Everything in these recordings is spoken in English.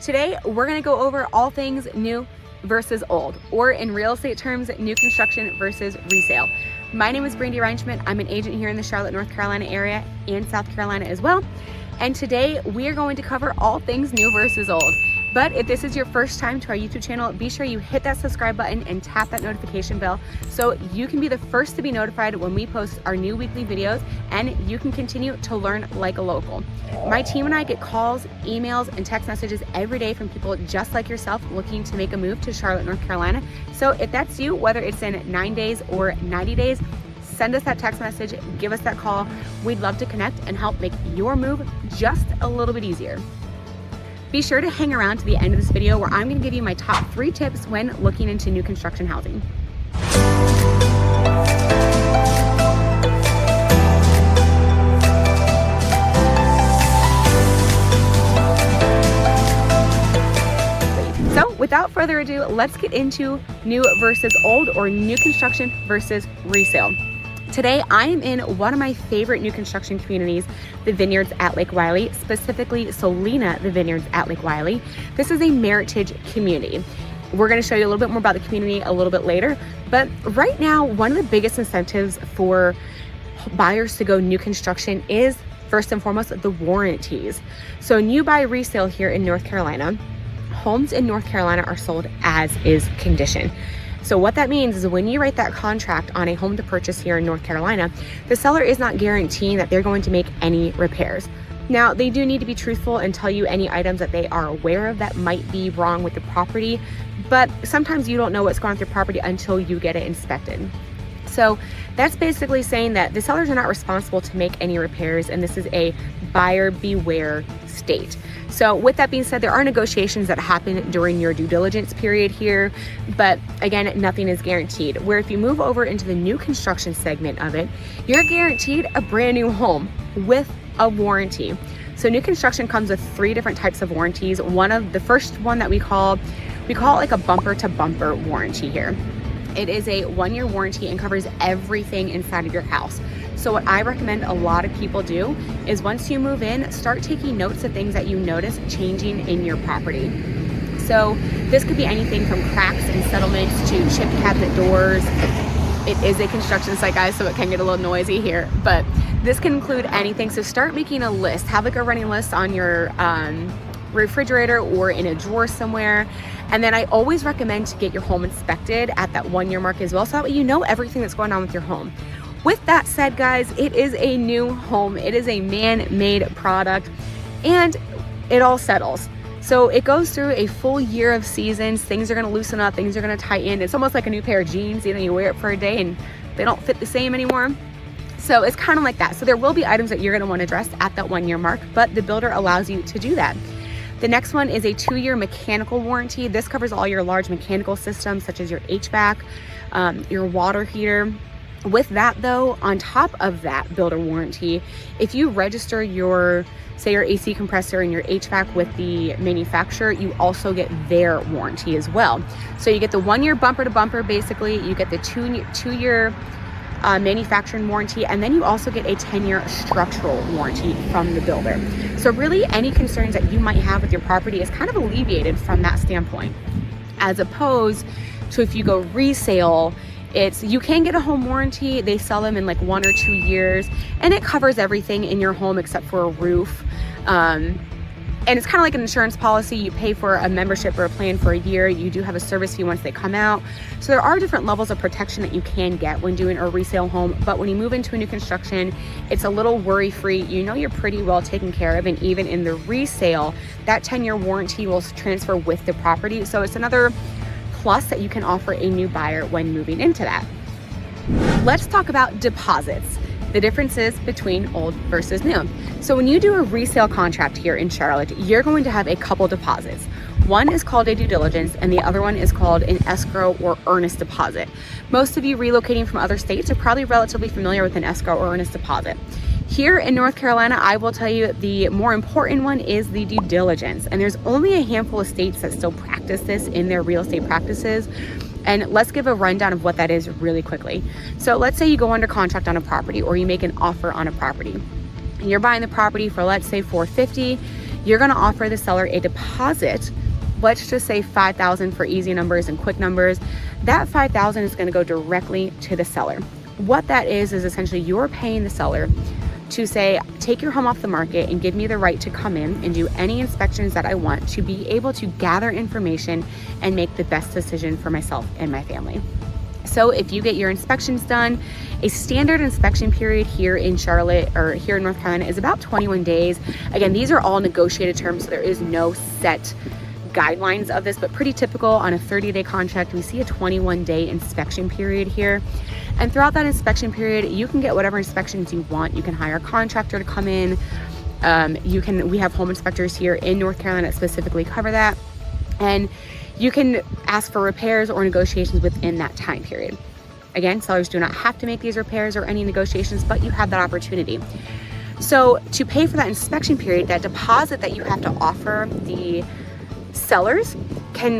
Today, we're gonna go over all things new versus old, or in real estate terms, new construction versus resale. My name is Brandy Reinschmidt. I'm an agent here in the Charlotte, North Carolina area and South Carolina as well. And today we are going to cover all things new versus old. But if this is your first time to our YouTube channel, be sure you hit that subscribe button and tap that notification bell so you can be the first to be notified when we post our new weekly videos and you can continue to learn like a local. My team and I get calls, emails, and text messages every day from people just like yourself looking to make a move to Charlotte, North Carolina. So if that's you, whether it's in 9 days or 90 days, send us that text message, give us that call. We'd love to connect and help make your move just a little bit easier. Be sure to hang around to the end of this video where I'm going to give you my top 3 tips when looking into new construction housing. So without further ado, let's get into new versus old, or new construction versus resale. Today, I am in one of my favorite new construction communities, the Vineyards at Lake Wylie, specifically Solina, the Vineyards at Lake Wylie. This is a Meritage community. We're going to show you a little bit more about the community a little bit later, but right now, one of the biggest incentives for buyers to go new construction is, first and foremost, the warranties. So new buy resale here in North Carolina, homes in North Carolina are sold as is condition. So what that means is when you write that contract on a home to purchase here in North Carolina, the seller is not guaranteeing that they're going to make any repairs. Now, they do need to be truthful and tell you any items that they are aware of that might be wrong with the property, but sometimes you don't know what's going on with your property until you get it inspected. So that's basically saying that the sellers are not responsible to make any repairs, and this is a buyer beware state. So with that being said, there are negotiations that happen during your due diligence period here, but again, nothing is guaranteed. Where if you move over into the new construction segment of it, you're guaranteed a brand new home with a warranty. So new construction comes with 3 different types of warranties. The first one that we call it like a bumper to bumper warranty here. It is a 1-year warranty and covers everything inside of your house. So what I recommend a lot of people do is once you move in, start taking notes of things that you notice changing in your property. So this could be anything from cracks and settlements to chip cabinet doors. It is a construction site, guys, so it can get a little noisy here, but this can include anything. So start making a list. Have like a running list on your refrigerator or in a drawer somewhere. And then I always recommend to get your home inspected at that 1-year mark as well, so that way you know everything that's going on with your home. With that said, guys, it is a new home. It is a man-made product and it all settles. So it goes through a full year of seasons. Things are gonna loosen up, things are gonna tighten. It's almost like a new pair of jeans. You know, you wear it for a day and they don't fit the same anymore. So it's kind of like that. So there will be items that you're gonna want to address at that 1-year mark, but the builder allows you to do that. The next one is a 2-year mechanical warranty. This covers all your large mechanical systems, such as your HVAC, your water heater. With that though, on top of that builder warranty, if you register your AC compressor and your HVAC with the manufacturer, you also get their warranty as well. So you get the 1-year bumper to bumper, basically, you get the 2-year manufacturing warranty, and then you also get a 10-year structural warranty from the builder. So really any concerns that you might have with your property is kind of alleviated from that standpoint. As opposed to if you go resale, you can get a home warranty. They sell them in like 1 or 2 years, and it covers everything in your home except for a roof. And it's kind of like an insurance policy. You pay for a membership or a plan for a year. You do have a service fee once they come out. So there are different levels of protection that you can get when doing a resale home. But when you move into a new construction, it's a little worry-free. You know you're pretty well taken care of. And even in the resale, that 10-year warranty will transfer with the property. So it's another plus that you can offer a new buyer when moving into that. Let's talk about deposits. The differences between old versus new. So when you do a resale contract here in Charlotte, you're going to have a couple deposits. One is called a due diligence and the other one is called an escrow or earnest deposit. Most of you relocating from other states are probably relatively familiar with an escrow or earnest deposit. Here in North Carolina, I will tell you the more important one is the due diligence. And there's only a handful of states that still practice this in their real estate practices. And let's give a rundown of what that is really quickly. So let's say you go under contract on a property or you make an offer on a property. You're buying the property for, let's say, $450. you're gonna offer the seller a deposit. Let's just say $5,000 for easy numbers and quick numbers. That $5,000 is gonna go directly to the seller. What that is essentially you're paying the seller to say, take your home off the market and give me the right to come in and do any inspections that I want to be able to gather information and make the best decision for myself and my family. So if you get your inspections done, a standard inspection period here in Charlotte or here in North Carolina is about 21 days. Again, these are all negotiated terms, so there is no set guidelines of this, but pretty typical on a 30-day contract. We see a 21-day inspection period here. And throughout that inspection period, you can get whatever inspections you want. You can hire a contractor to come in. We have home inspectors here in North Carolina that specifically cover that. And you can ask for repairs or negotiations within that time period. Again, sellers do not have to make these repairs or any negotiations, but you have that opportunity. So to pay for that inspection period, that deposit that you have to offer the sellers,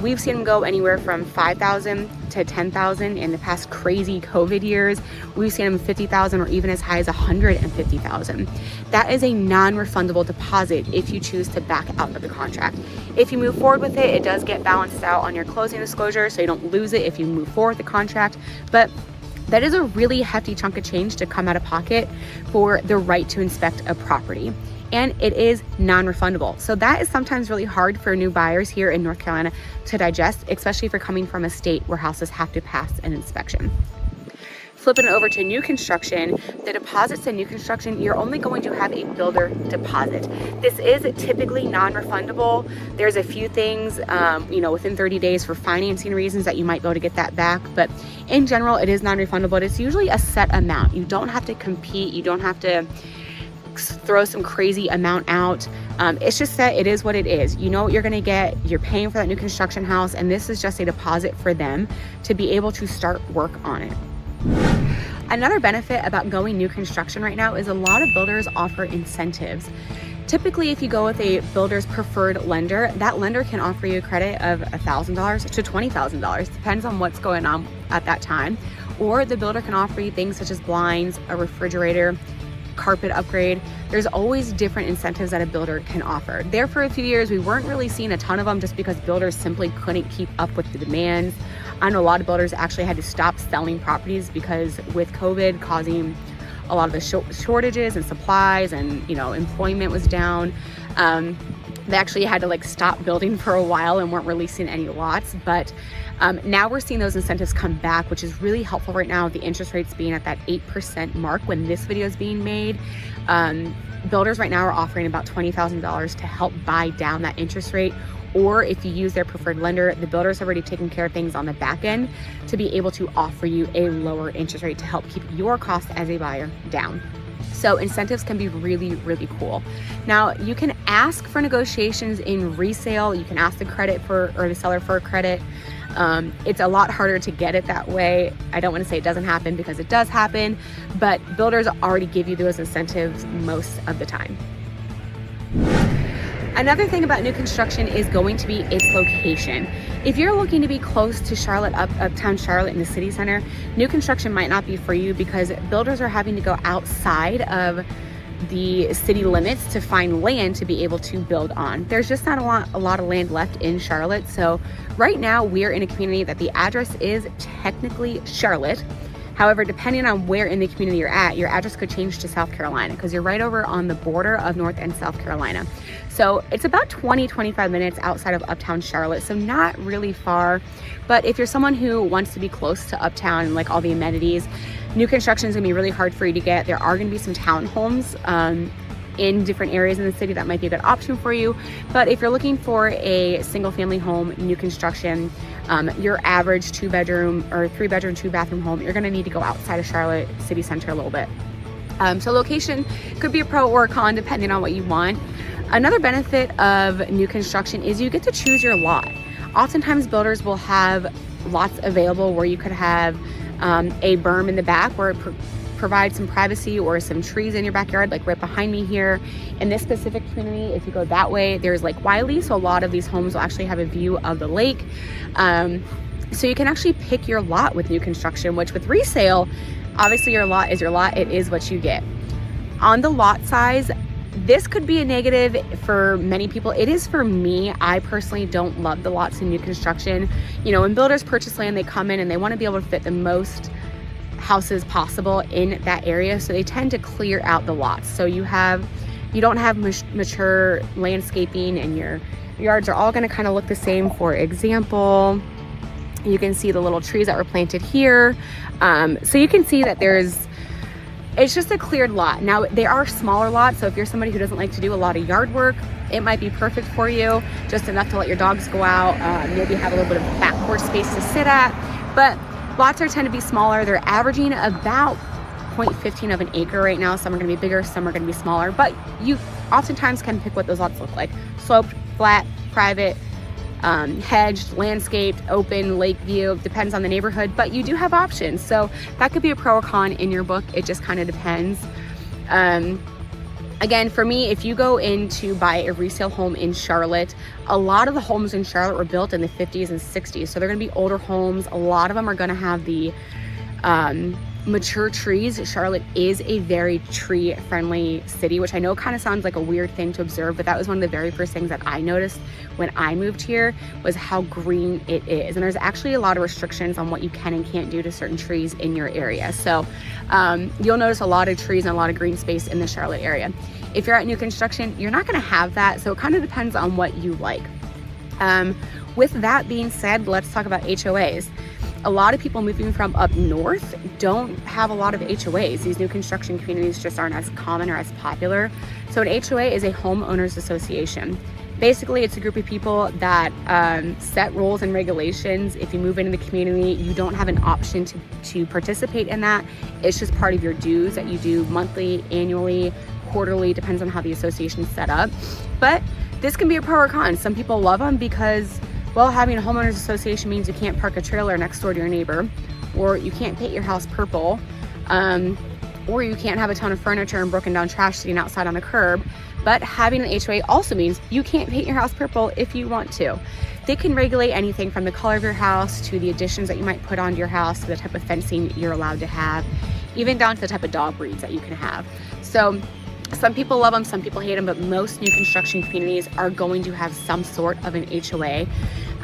we've seen them go anywhere from $5,000 to $10,000 in the past crazy COVID years. We've seen them $50,000 or even as high as $150,000. That is a non-refundable deposit if you choose to back out of the contract. If you move forward with it, it does get balanced out on your closing disclosure, so you don't lose it if you move forward with the contract. But that is a really hefty chunk of change to come out of pocket for the right to inspect a property. And it is non-refundable. So that is sometimes really hard for new buyers here in North Carolina to digest, especially if you're coming from a state where houses have to pass an inspection. Flipping it over to new construction, the deposits in new construction, you're only going to have a builder deposit. This is typically non-refundable. There's a few things, within 30 days for financing reasons that you might be able to get that back. But in general, it is non-refundable. It's usually a set amount. You don't have to compete. You don't have to throw some crazy amount out. It's just that it is what it is. You know what you're gonna get. You're paying for that new construction house, and this is just a deposit for them to be able to start work on it. Another benefit about going new construction right now is a lot of builders offer incentives. Typically, if you go with a builder's preferred lender, that lender can offer you a credit of $1,000 to $20,000, depends on what's going on at that time. Or the builder can offer you things such as blinds, a refrigerator, carpet upgrade. There's always different incentives that a builder can offer. There for a few years, we weren't really seeing a ton of them just because builders simply couldn't keep up with the demands. I know a lot of builders actually had to stop selling properties because with COVID causing a lot of the shortages and supplies and, employment was down. They actually had to stop building for a while and weren't releasing any lots. But now we're seeing those incentives come back, which is really helpful right now. The interest rates being at that 8% mark when this video is being made. Builders right now are offering about $20,000 to help buy down that interest rate. Or if you use their preferred lender, the builders have already taken care of things on the back end to be able to offer you a lower interest rate to help keep your cost as a buyer down. So incentives can be really, really cool. Now you can ask for negotiations in resale. You can ask the seller for a credit. It's a lot harder to get it that way. I don't want to say it doesn't happen because it does happen, but builders already give you those incentives most of the time. Another thing about new construction is going to be its location. If you're looking to be close to Charlotte, uptown Charlotte in the city center, new construction might not be for you because builders are having to go outside of the city limits to find land to be able to build on. There's just not a lot of land left in Charlotte. So right now we're in a community that the address is technically Charlotte. However, depending on where in the community you're at, your address could change to South Carolina because you're right over on the border of North and South Carolina. So it's about 20-25 minutes outside of uptown Charlotte, so not really far. But if you're someone who wants to be close to uptown and all the amenities, new construction is gonna be really hard for you to get. There are gonna be some townhomes in different areas in the city that might be a good option for you. But if you're looking for a single family home, new construction, your average 2-bedroom or 3-bedroom, 2-bathroom home, you're gonna need to go outside of Charlotte city center a little bit. So location could be a pro or a con depending on what you want. Another benefit of new construction is you get to choose your lot. Oftentimes builders will have lots available where you could have a berm in the back where it provides some privacy, or some trees in your backyard, like right behind me here. In this specific community, if you go that way, there's Lake Wiley, so a lot of these homes will actually have a view of the lake. So you can actually pick your lot with new construction, which with resale, obviously your lot is your lot, it is what you get. On the lot size, This could be a negative for many people. It is for me. I personally don't love the lots in new construction. You know, when builders purchase land, they come in and they want to be able to fit the most houses possible in that area. So they tend to clear out the lots. So you don't have mature landscaping, and your yards are all going to kind of look the same. For example, you can see the little trees that were planted here. So you can see that it's just a cleared lot. Now, they are smaller lots, so if you're somebody who doesn't like to do a lot of yard work, it might be perfect for you. Just enough to let your dogs go out, maybe have a little bit of back porch space to sit at. But lots tend to be smaller. They're averaging about 0.15 of an acre right now. Some are gonna be bigger, some are gonna be smaller, but you oftentimes can pick what those lots look like. Sloped, flat, private, hedged, landscaped, open, lake view, depends on the neighborhood, but you do have options. So that could be a pro or con in your book. It just kind of depends. Again, for me, if you go in to buy a resale home in Charlotte, a lot of the homes in Charlotte were built in the 50s and 60s. So they're gonna be older homes. A lot of them are gonna have the mature trees. Charlotte is a very tree friendly city, which I know kind of sounds like a weird thing to observe, but that was one of the very first things that I noticed when I moved here, was how green it is. And there's actually a lot of restrictions on what you can and can't do to certain trees in your area. So you'll notice a lot of trees and a lot of green space in the Charlotte area. If you're at new construction, you're not going to have that. So it kind of depends on what you like. With that being said, let's talk about HOAs. A lot of people moving from up north don't have a lot of HOAs. These new construction communities just aren't as common or as popular. So an HOA is a homeowners association. Basically, it's a group of people that set rules and regulations. If you move into the community, you don't have an option to participate in that. It's just part of your dues that you do monthly, annually, quarterly, depends on how the association is set up. But this can be a pro or con. Some people love them because, well, having a homeowners association means you can't park a trailer next door to your neighbor, or you can't paint your house purple, or you can't have a ton of furniture and broken down trash sitting outside on the curb. But having an HOA also means you can't paint your house purple if you want to. They can regulate anything from the color of your house to the additions that you might put onto your house, to the type of fencing you're allowed to have, even down to the type of dog breeds that you can have. So some people love them, some people hate them, but most new construction communities are going to have some sort of an HOA.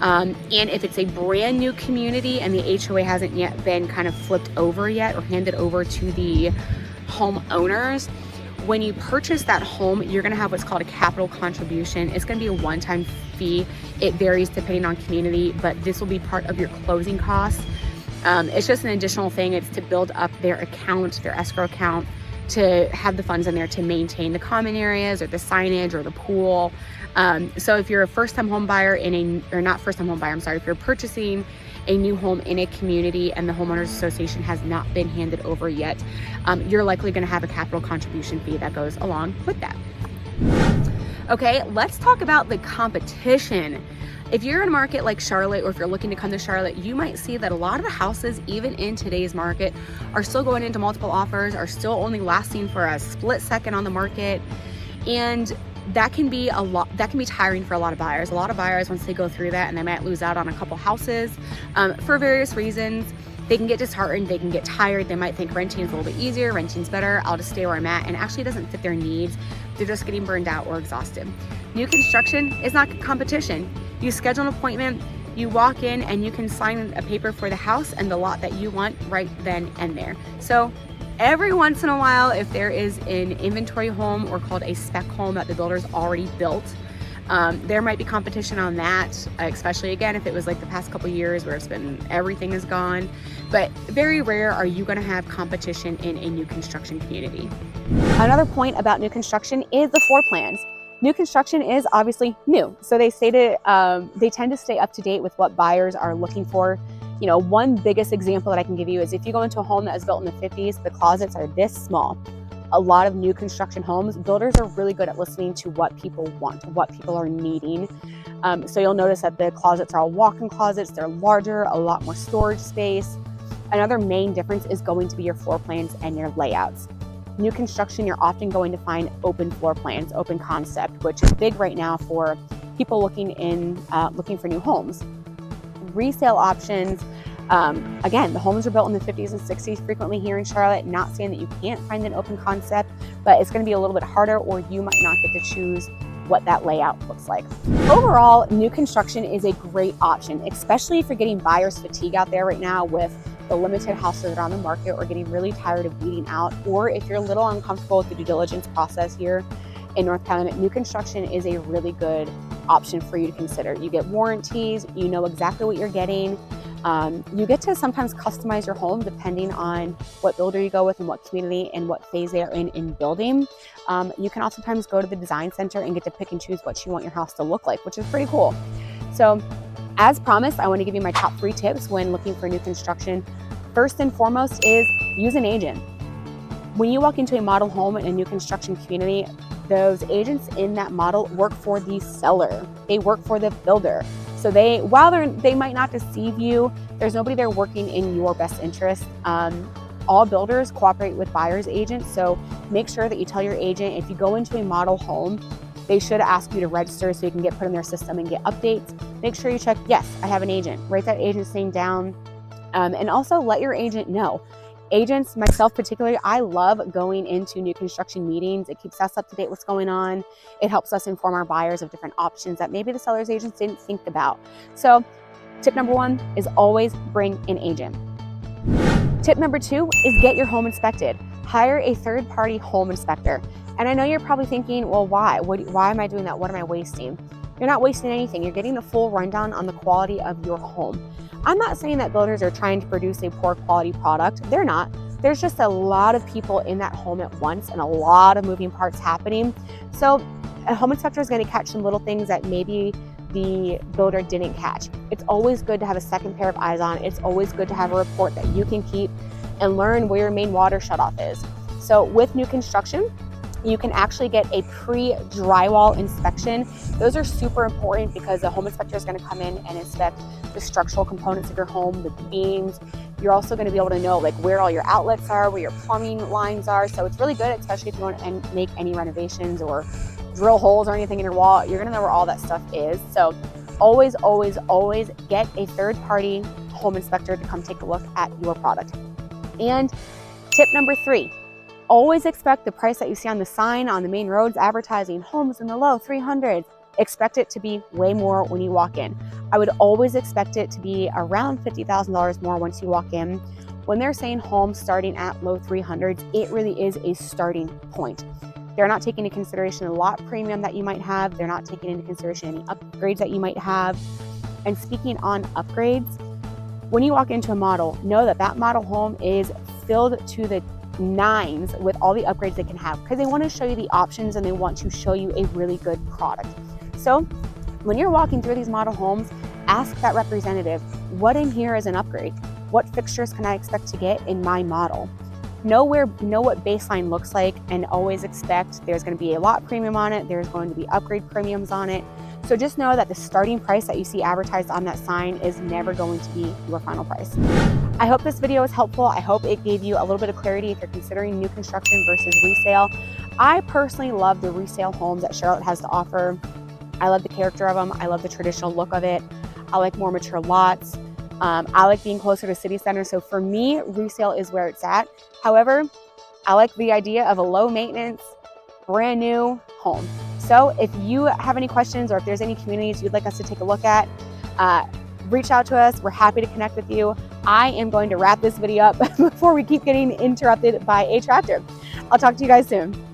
And if it's a brand new community and the HOA hasn't yet been kind of flipped over yet or handed over to the homeowners, when you purchase that home, you're gonna have what's called a capital contribution. It's gonna be a one-time fee. It varies depending on community, but this will be part of your closing costs. It's just an additional thing. It's to build up their account, their escrow account, to have the funds in there to maintain the common areas or the signage or the pool. So if you're a first-time home buyer if you're purchasing a new home in a community and the homeowners association has not been handed over yet, you're likely going to have a capital contribution fee that goes along with that. Okay, let's talk about the competition. If you're in a market like Charlotte, or if you're looking to come to Charlotte, you might see that a lot of the houses, even in today's market, are still going into multiple offers, are still only lasting for a split second on the market. And that can be tiring for a lot of buyers. A lot of buyers, once they go through that, and they might lose out on a couple houses for various reasons, they can get disheartened, they can get tired, they might think renting is a little bit easier, renting's better, I'll just stay where I'm at, and actually it doesn't fit their needs. They're just getting burned out or exhausted. New construction is not competition. You schedule an appointment, you walk in, and you can sign a paper for the house and the lot that you want right then and there. So every once in a while, if there is an inventory home or called a spec home that the builder's already built, there might be competition on that, especially again if it was like the past couple years where everything is gone. But very rare are you going to have competition in a new construction community. Another point about new construction is the floor plans. New construction is obviously new, so they tend to stay up to date with what buyers are looking for. You know, one biggest example that I can give you is if you go into a home that was built in the 50s, the closets are this small. A lot of new construction homes, builders are really good at listening to what people want, what people are needing. So you'll notice that the closets are all walk-in closets. They're larger, a lot more storage space. Another main difference is going to be your floor plans and your layouts. New construction, you're often going to find open floor plans, open concept, which is big right now for people looking for new homes. Resale options, Again, the homes are built in the 50s and 60s frequently here in Charlotte. Not saying that you can't find an open concept, but it's going to be a little bit harder, or you might not get to choose what that layout looks like. Overall, new construction is a great option, especially if you're getting buyer's fatigue out there right now with the limited houses that are on the market, or getting really tired of weeding out, or if you're a little uncomfortable with the due diligence process here in North Carolina, new construction is a really good option for you to consider. You get warranties, you know exactly what you're getting. You get to sometimes customize your home depending on what builder you go with and what community and what phase they are in building. You can also sometimes go to the design center and get to pick and choose what you want your house to look like, which is pretty cool. So as promised, I want to give you my top 3 tips when looking for new construction. First and foremost is use an agent. When you walk into a model home in a new construction community, those agents in that model work for the seller. They work for the builder. So while they might not deceive you, there's nobody there working in your best interest. All builders cooperate with buyer's agents, so make sure that you tell your agent if you go into a model home, they should ask you to register so you can get put in their system and get updates. Make sure you check, yes, I have an agent. Write that agent's name down, and also let your agent know. Agents, myself particularly, I love going into new construction meetings. It keeps us up to date what's going on. It helps us inform our buyers of different options that maybe the seller's agents didn't think about. So tip number 1 is always bring an agent. Tip number 2 is get your home inspected. Hire a third-party home inspector. And I know you're probably thinking, well, why? Why am I doing that? What am I wasting? You're not wasting anything. You're getting a full rundown on the quality of your home. I'm not saying that builders are trying to produce a poor quality product. They're not. There's just a lot of people in that home at once and a lot of moving parts happening. So a home inspector is going to catch some little things that maybe the builder didn't catch. It's always good to have a second pair of eyes on. It's always good to have a report that you can keep and learn where your main water shutoff is. So with new construction, you can actually get a pre-drywall inspection. Those are super important because the home inspector is going to come in and inspect the structural components of your home, the beams. You're also going to be able to know like where all your outlets are, where your plumbing lines are. So it's really good, especially if you want to make any renovations or drill holes or anything in your wall. You're going to know where all that stuff is. So always, always, always get a third-party home inspector to come take a look at your product. And tip number 3, always expect the price that you see on the sign on the main roads advertising homes in the low 300s. Expect it to be way more when you walk in. I would always expect it to be around $50,000 more once you walk in. When they're saying homes starting at low 300s, it really is a starting point. They're not taking into consideration a lot premium that you might have. They're not taking into consideration any upgrades that you might have. And speaking on upgrades, when you walk into a model, know that that model home is filled to the nines with all the upgrades they can have, because they want to show you the options and they want to show you a really good product. So when you're walking through these model homes, ask that representative, what in here is an upgrade? What fixtures can I expect to get in my model? Know what baseline looks like, and always expect there's going to be a lot premium on it. There's going to be upgrade premiums on it. So just know that the starting price that you see advertised on that sign is never going to be your final price. I hope this video was helpful. I hope it gave you a little bit of clarity if you're considering new construction versus resale. I personally love the resale homes that Charlotte has to offer. I love the character of them. I love the traditional look of it. I like more mature lots. I like being closer to city center. So for me, resale is where it's at. However, I like the idea of a low maintenance, brand new home. So if you have any questions or if there's any communities you'd like us to take a look at, reach out to us. We're happy to connect with you. I am going to wrap this video up before we keep getting interrupted by a tractor. I'll talk to you guys soon.